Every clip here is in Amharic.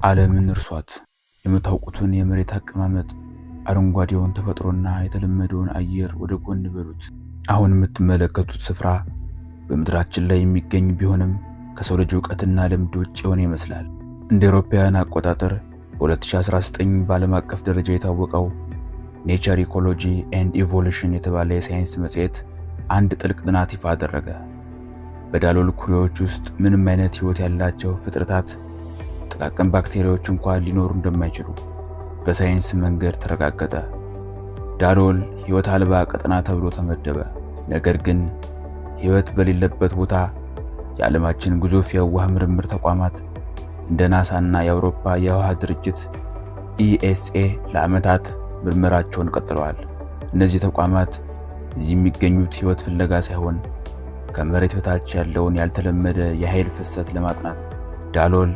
ዓለምን እርሷት። የምታውቁትን የመሬት አቀማመጥ፣ አረንጓዴውን ተፈጥሮና የተለመደውን አየር ወደ ጎን በሉት። አሁን የምትመለከቱት ስፍራ በምድራችን ላይ የሚገኝ ቢሆንም ከሰው ልጅ ዕውቀትና ልምድ ውጭ የሆነ ይመስላል። እንደ አውሮፓውያን አቆጣጠር በ2019 በዓለም አቀፍ ደረጃ የታወቀው ኔቸር ኢኮሎጂ ኤንድ ኢቮሉሽን የተባለ የሳይንስ መጽሔት አንድ ጥልቅ ጥናት ይፋ አደረገ። በዳሎል ኩሬዎች ውስጥ ምንም አይነት ሕይወት ያላቸው ፍጥረታት፣ ጥቃቅን ባክቴሪያዎች እንኳን ሊኖሩ እንደማይችሉ በሳይንስ መንገድ ተረጋገጠ። ዳሎል ሕይወት አልባ ቀጠና ተብሎ ተመደበ። ነገር ግን ሕይወት በሌለበት ቦታ የዓለማችን ግዙፍ የውሃ ምርምር ተቋማት እንደ ናሳና የአውሮፓ የውሃ ድርጅት ኢኤስኤ ለዓመታት ምርመራቸውን ቀጥለዋል። እነዚህ ተቋማት እዚህ የሚገኙት ሕይወት ፍለጋ ሳይሆን ከመሬት በታች ያለውን ያልተለመደ የኃይል ፍሰት ለማጥናት። ዳሎል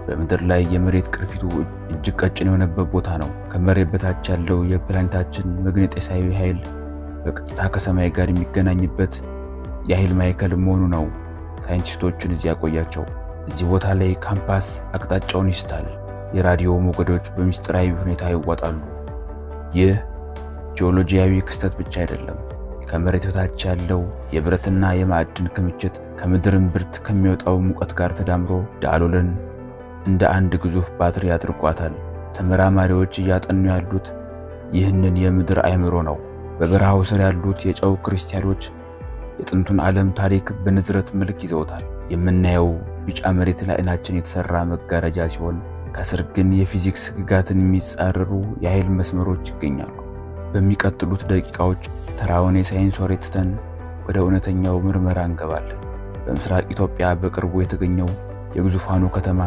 በምድር ላይ የመሬት ቅርፊቱ እጅግ ቀጭን የሆነበት ቦታ ነው። ከመሬት በታች ያለው የፕላኔታችን መግነጢሳዊ ኃይል በቀጥታ ከሰማይ ጋር የሚገናኝበት የኃይል ማዕከል መሆኑ ነው ሳይንቲስቶችን እዚህ ያቆያቸው። እዚህ ቦታ ላይ ካምፓስ አቅጣጫውን ይስታል። የራዲዮ ሞገዶች በሚስጥራዊ ሁኔታ ይዋጣሉ። ይህ ጂኦሎጂያዊ ክስተት ብቻ አይደለም። ከመሬት በታች ያለው የብረትና የማዕድን ክምችት ከምድር እምብርት ከሚወጣው ሙቀት ጋር ተዳምሮ ዳሎልን እንደ አንድ ግዙፍ ባትሪ አድርጓታል። ተመራማሪዎች እያጠኑ ያሉት ይህንን የምድር አእምሮ ነው። በበረሃው ስር ያሉት የጨው ክሪስታሎች የጥንቱን ዓለም ታሪክ በንዝረት መልክ ይዘውታል። የምናየው ቢጫ መሬት ለዓይናችን የተሰራ መጋረጃ ሲሆን ከስር ግን የፊዚክስ ሕግጋትን የሚጻረሩ የኃይል መስመሮች ይገኛሉ። በሚቀጥሉት ደቂቃዎች ተራውን የሳይንስ ወሬ ትተን ወደ እውነተኛው ምርመራ እንገባለን። በምስራቅ ኢትዮጵያ በቅርቡ የተገኘው የግዙፋኑ ከተማ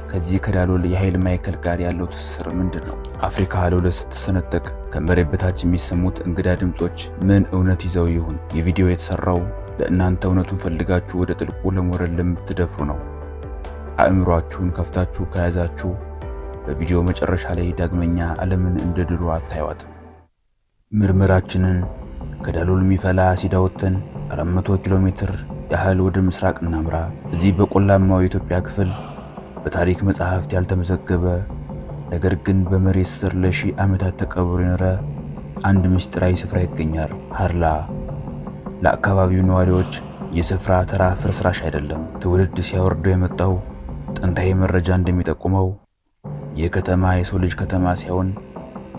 ከዚህ ከዳሎል የኃይል ማዕከል ጋር ያለው ትስስር ምንድን ነው? አፍሪካ ለሁለት ስትሰነጠቅ ከመሬት በታች የሚሰሙት እንግዳ ድምጾች ምን እውነት ይዘው ይሆን? የቪዲዮ የተሰራው ለእናንተ እውነቱን ፈልጋችሁ ወደ ጥልቁ ለመውረድ ለምትደፍሩ ነው። አእምሯችሁን ከፍታችሁ ከያዛችሁ በቪዲዮ መጨረሻ ላይ ዳግመኛ ዓለምን እንደ ድሮ አታዩዋትም። ምርመራችንን ከዳሎል የሚፈላ አሲድ አውጥተን 400 ኪሎ ሜትር ያህል ወደ ምስራቅ እናምራ። እዚህ በቆላማው የኢትዮጵያ ክፍል በታሪክ መጽሐፍት ያልተመዘገበ ነገር ግን በመሬት ስር ለሺህ ዓመታት ተቀብሮ የኖረ አንድ ምስጢራዊ ስፍራ ይገኛል። ሀርላ። ለአካባቢው ነዋሪዎች ይህ ስፍራ ተራ ፍርስራሽ አይደለም። ትውልድ ሲያወርደው የመጣው ጥንታዊ መረጃ እንደሚጠቁመው ይህ ከተማ የሰው ልጅ ከተማ ሳይሆን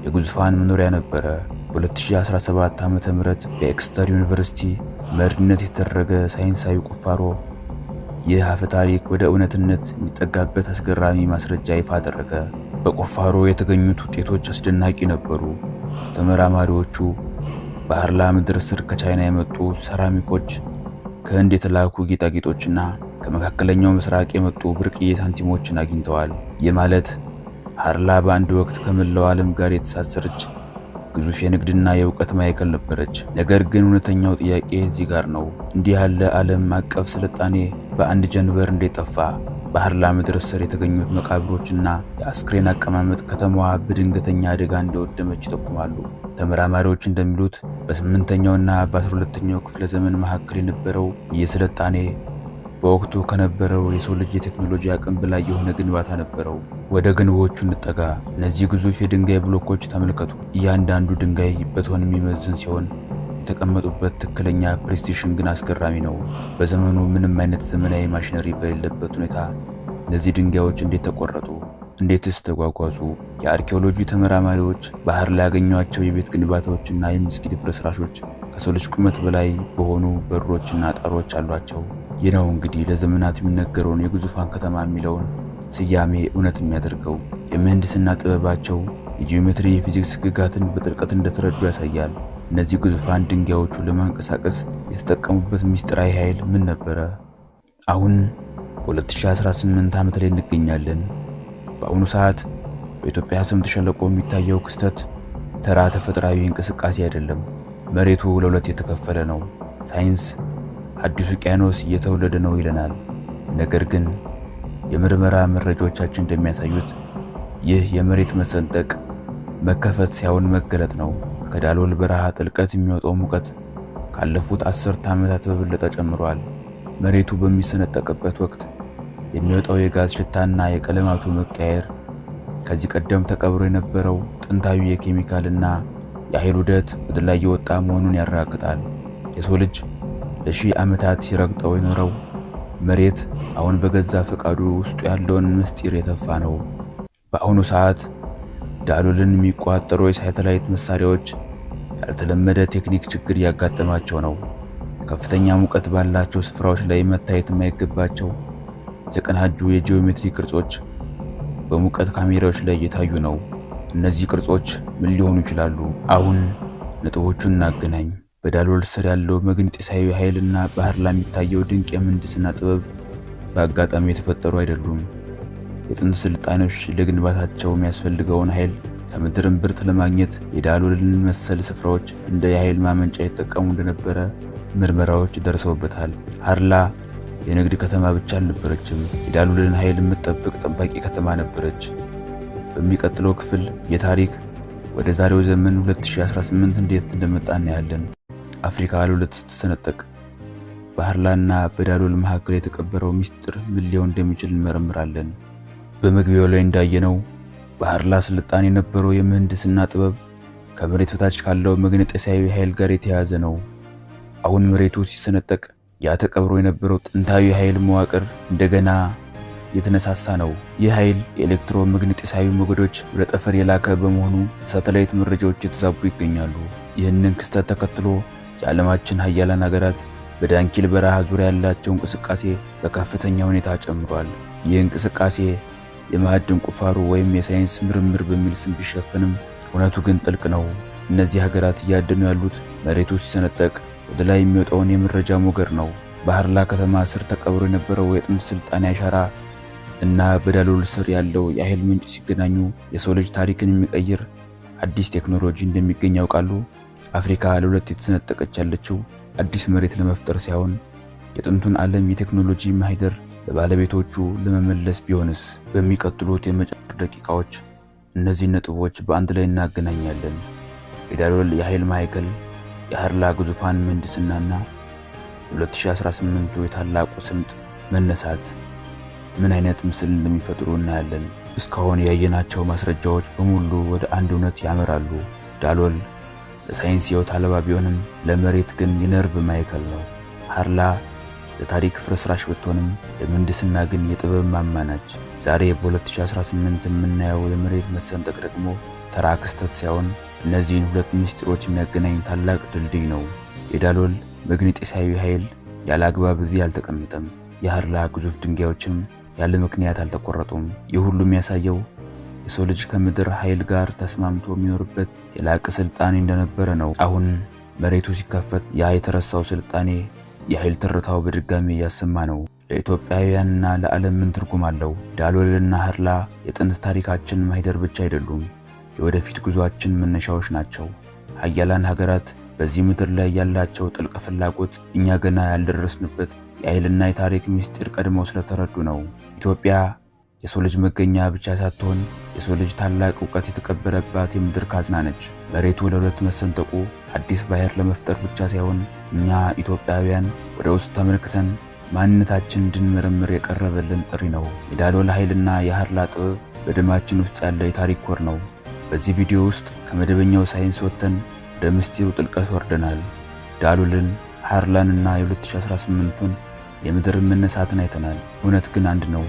የግዙፋን መኖሪያ ነበረ። በ2017 ዓ.ም በኤክስተር ዩኒቨርሲቲ መሪነት የተደረገ ሳይንሳዊ ቁፋሮ ይህ አፈ ታሪክ ወደ እውነትነት የሚጠጋበት አስገራሚ ማስረጃ ይፋ አደረገ። በቁፋሮ የተገኙት ውጤቶች አስደናቂ ነበሩ። ተመራማሪዎቹ በሀርላ ምድር ስር ከቻይና የመጡ ሰራሚኮች፣ ከህንድ የተላኩ ጌጣጌጦችና ከመካከለኛው ምስራቅ የመጡ ብርቅዬ ሳንቲሞችን አግኝተዋል። ይህ ማለት ሀርላ በአንድ ወቅት ከመላው ዓለም ጋር የተሳሰረች ግዙፍ የንግድና የእውቀት ማዕከል ነበረች። ነገር ግን እውነተኛው ጥያቄ እዚህ ጋር ነው። እንዲህ ያለ ዓለም አቀፍ ስልጣኔ በአንድ ጀንበር እንዴት ጠፋ? በሀርላ ምድር ስር የተገኙት መቃብሮችና የአስክሬን አቀማመጥ ከተማዋ በድንገተኛ አደጋ እንደወደመች ይጠቁማሉ። ተመራማሪዎች እንደሚሉት በ8ኛውና በ12ኛው ክፍለ ዘመን መካከል የነበረው ይህ ስልጣኔ በወቅቱ ከነበረው የሰው ልጅ የቴክኖሎጂ አቅም በላይ የሆነ ግንባታ ነበረው። ወደ ግንቦቹ እንጠጋ። እነዚህ ግዙፍ የድንጋይ ብሎኮች ተመልከቱ። እያንዳንዱ ድንጋይ በቶን የሚመዝን ሲሆን የተቀመጡበት ትክክለኛ ፕሬሲሽን ግን አስገራሚ ነው። በዘመኑ ምንም አይነት ዘመናዊ ማሽነሪ በሌለበት ሁኔታ እነዚህ ድንጋዮች እንዴት ተቆረጡ? እንዴትስ ተጓጓዙ? የአርኪኦሎጂ ተመራማሪዎች ባህር ላይ ያገኟቸው የቤት ግንባታዎችና የመስጊድ ፍርስራሾች ከሰው ልጅ ቁመት በላይ በሆኑ በሮችና ጣሮች አሏቸው። ይህ ነው እንግዲህ ለዘመናት የሚነገረውን የግዙፋን ከተማ የሚለውን ስያሜ እውነት የሚያደርገው። የምህንድስና ጥበባቸው የጂኦሜትሪ የፊዚክስ ሕግጋትን በጥልቀት እንደተረዱ ያሳያል። እነዚህ ግዙፋን ድንጋዮቹ ለማንቀሳቀስ የተጠቀሙበት ምስጢራዊ ኃይል ምን ነበረ? አሁን በ2018 ዓመት ላይ እንገኛለን። በአሁኑ ሰዓት በኢትዮጵያ ስምጥ ሸለቆ የሚታየው ክስተት ተራ ተፈጥሯዊ እንቅስቃሴ አይደለም። መሬቱ ለሁለት የተከፈለ ነው። ሳይንስ አዲስ ውቅያኖስ እየተወለደ ነው ይለናል። ነገር ግን የምርመራ መረጃዎቻችን እንደሚያሳዩት ይህ የመሬት መሰንጠቅ መከፈት ሳይሆን መገለጥ ነው። ከዳሎል በረሃ ጥልቀት የሚወጣው ሙቀት ካለፉት 10 ዓመታት በበለጠ ጨምሯል። መሬቱ በሚሰነጠቅበት ወቅት የሚወጣው የጋዝ ሽታና የቀለማቱ መቀየር ከዚህ ቀደም ተቀብሮ የነበረው ጥንታዊ የኬሚካልና የኃይል ውህደት ወደ ላይ የወጣ መሆኑን ያረጋግጣል። የሰው ልጅ ለሺህ ዓመታት ሲረግጠው የኖረው መሬት አሁን በገዛ ፈቃዱ ውስጡ ያለውን ምስጢር የተፋ ነው። በአሁኑ ሰዓት ዳሎልን የሚቆጣጠሩ የሳተላይት መሳሪያዎች ያልተለመደ ቴክኒክ ችግር ያጋጠማቸው ነው። ከፍተኛ ሙቀት ባላቸው ስፍራዎች ላይ መታየት የማይገባቸው የተቀናጁ የጂኦሜትሪ ቅርጾች በሙቀት ካሜራዎች ላይ እየታዩ ነው። እነዚህ ቅርጾች ምን ሊሆኑ ይችላሉ? አሁን ነጥቦቹን እናገናኝ። በዳሎል ስር ያለው መግነጢሳዊ ኃይልና ባህር ላይ የሚታየው ድንቅ የምህንድስና ጥበብ በአጋጣሚ የተፈጠሩ አይደሉም። የጥንት ስልጣኔዎች ለግንባታቸው የሚያስፈልገውን ኃይል ከምድር እምብርት ለማግኘት የዳሎልን መሰል ስፍራዎች እንደ የኃይል ማመንጫ የተጠቀሙ እንደነበረ ምርመራዎች ደርሰውበታል። ሃርላ የንግድ ከተማ ብቻ አልነበረችም፣ የዳሎልን ኃይል የምትጠብቅ ጠባቂ ከተማ ነበረች። በሚቀጥለው ክፍል የታሪክ ወደ ዛሬው ዘመን 2018 እንዴት እንደመጣ እናያለን። አፍሪካ ለሁለት ስትሰነጠቅ በሃርላና በዳሎል መካከል የተቀበረው ሚስጥር ምን ሊሆን እንደሚችል እንመረምራለን። በመግቢያው ላይ እንዳየነው በሃርላ ስልጣኔ የነበረው የምህንድስና ጥበብ ከመሬት በታች ካለው መግነጢሳዊ ኃይል ጋር የተያያዘ ነው። አሁን መሬቱ ሲሰነጠቅ ያ ተቀብሮ የነበረው ጥንታዊ ኃይል መዋቅር እንደገና የተነሳሳ ነው። ይህ ኃይል የኤሌክትሮማግኔቲሳዊ ሞገዶች ወደ ጠፈር የላከ በመሆኑ ሳተላይት መረጃዎች የተዛቡ ይገኛሉ። ይህንን ክስተት ተከትሎ የዓለማችን ሀያላን ሀገራት በዳንኪል በረሃ ዙሪያ ያላቸው እንቅስቃሴ በከፍተኛ ሁኔታ ጨምሯል። ይህ እንቅስቃሴ የማዕድን ቁፋሮ ወይም የሳይንስ ምርምር በሚል ስም ቢሸፈንም እውነቱ ግን ጥልቅ ነው። እነዚህ ሀገራት እያደኑ ያሉት መሬቱ ሲሰነጠቅ ወደ ላይ የሚወጣውን የመረጃ ሞገድ ነው። በሃርላ ከተማ ስር ተቀብሮ የነበረው የጥንት ስልጣኔ አሻራ እና በዳሎል ስር ያለው የኃይል ምንጭ ሲገናኙ የሰው ልጅ ታሪክን የሚቀይር አዲስ ቴክኖሎጂ እንደሚገኝ ያውቃሉ። አፍሪካ ለሁለት የተሰነጠቀች ያለችው አዲስ መሬት ለመፍጠር ሳይሆን የጥንቱን ዓለም የቴክኖሎጂ ማህደር ለባለቤቶቹ ለመመለስ ቢሆንስ? በሚቀጥሉት የመጨረሻ ደቂቃዎች እነዚህ ነጥቦች በአንድ ላይ እናገናኛለን። የዳሎል የኃይል ማዕከል፣ የሃርላ ግዙፋን ምህንድስናና የ2018ቱ የታላቁ ስምጥ መነሳት ምን አይነት ምስል እንደሚፈጥሩ እናያለን። እስካሁን ያየናቸው ማስረጃዎች በሙሉ ወደ አንድ እውነት ያመራሉ። ዳሎል ለሳይንስ ሕይወት አልባ ቢሆንም ለመሬት ግን የነርቭ ማዕከል ነው። ሃርላ ለታሪክ ፍርስራሽ ብትሆንም ለምህንድስና ግን የጥበብ ማማ ነች። ዛሬ በ2018 የምናየው የመሬት መሰንጠቅ ደግሞ ተራ ክስተት ሳይሆን እነዚህን ሁለት ምስጢሮች የሚያገናኝ ታላቅ ድልድይ ነው። የዳሎል መግነጢሳዊ ኃይል ያለ አግባብ እዚህ አልተቀመጠም። የሃርላ ግዙፍ ድንጋዮችም ያለ ምክንያት አልተቆረጡም። ይህ ሁሉ የሚያሳየው የሰው ልጅ ከምድር ኃይል ጋር ተስማምቶ የሚኖርበት የላቀ ስልጣኔ እንደነበረ ነው። አሁን መሬቱ ሲከፈት ያ የተረሳው ስልጣኔ የኃይል ትርታው በድጋሚ እያሰማ ነው። ለኢትዮጵያውያንና ለዓለም ምን ትርጉም አለው? ዳሎልና ሃርላ የጥንት ታሪካችን ማህደር ብቻ አይደሉም፣ የወደፊት ጉዟችን መነሻዎች ናቸው። ሀያላን ሀገራት በዚህ ምድር ላይ ያላቸው ጥልቅ ፍላጎት እኛ ገና ያልደረስንበት የኃይልና የታሪክ ምስጢር ቀድመው ስለተረዱ ነው። ኢትዮጵያ የሰው ልጅ መገኛ ብቻ ሳትሆን የሰው ልጅ ታላቅ ዕውቀት የተቀበረባት የምድር ካዝና ነች። መሬቱ ለሁለት መሰንጠቁ አዲስ ባህር ለመፍጠር ብቻ ሳይሆን እኛ ኢትዮጵያውያን ወደ ውስጥ ተመልክተን ማንነታችን እንድንመረምር የቀረበልን ጥሪ ነው። የዳሎል ኃይልና የሃርላ ጥበብ በደማችን ውስጥ ያለ የታሪክ ኮር ነው። በዚህ ቪዲዮ ውስጥ ከመደበኛው ሳይንስ ወጥተን ወደ ምስጢሩ ጥልቀት ወርደናል። ዳሎልን፣ ሃርላንና የ2018ቱን የምድር መነሳትን አይተናል። እውነት ግን አንድ ነው።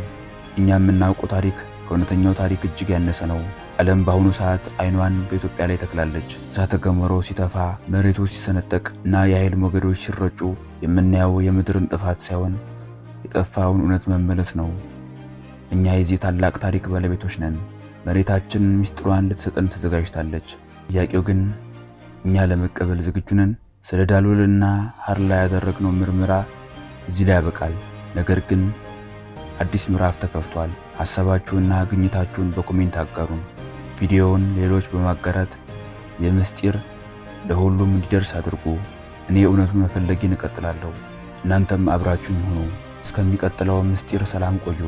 እኛ የምናውቀው ታሪክ ከእውነተኛው ታሪክ እጅግ ያነሰ ነው። ዓለም በአሁኑ ሰዓት አይኗን በኢትዮጵያ ላይ ተክላለች። እሳተ ገሞራው ሲተፋ፣ መሬቱ ሲሰነጠቅ እና የኃይል ሞገዶች ሲረጩ የምናየው የምድርን ጥፋት ሳይሆን የጠፋውን እውነት መመለስ ነው። እኛ የዚህ ታላቅ ታሪክ ባለቤቶች ነን። መሬታችን ምስጢሯን ልትሰጠን ተዘጋጅታለች። ጥያቄው ግን እኛ ለመቀበል ዝግጁ ነን? ስለ ዳሎልና ሃርላ ያደረግነው ምርመራ እዚህ ላይ ያበቃል። ነገር ግን አዲስ ምዕራፍ ተከፍቷል። ሐሳባችሁንና ግኝታችሁን በኮሜንት አጋሩን። ቪዲዮውን ሌሎች በማጋራት የምስጢር ለሁሉም እንዲደርስ አድርጉ። እኔ እውነቱን መፈለግን እቀጥላለሁ። እናንተም አብራችሁን ሁኑ። እስከሚቀጥለው ምስጢር ሰላም ቆዩ።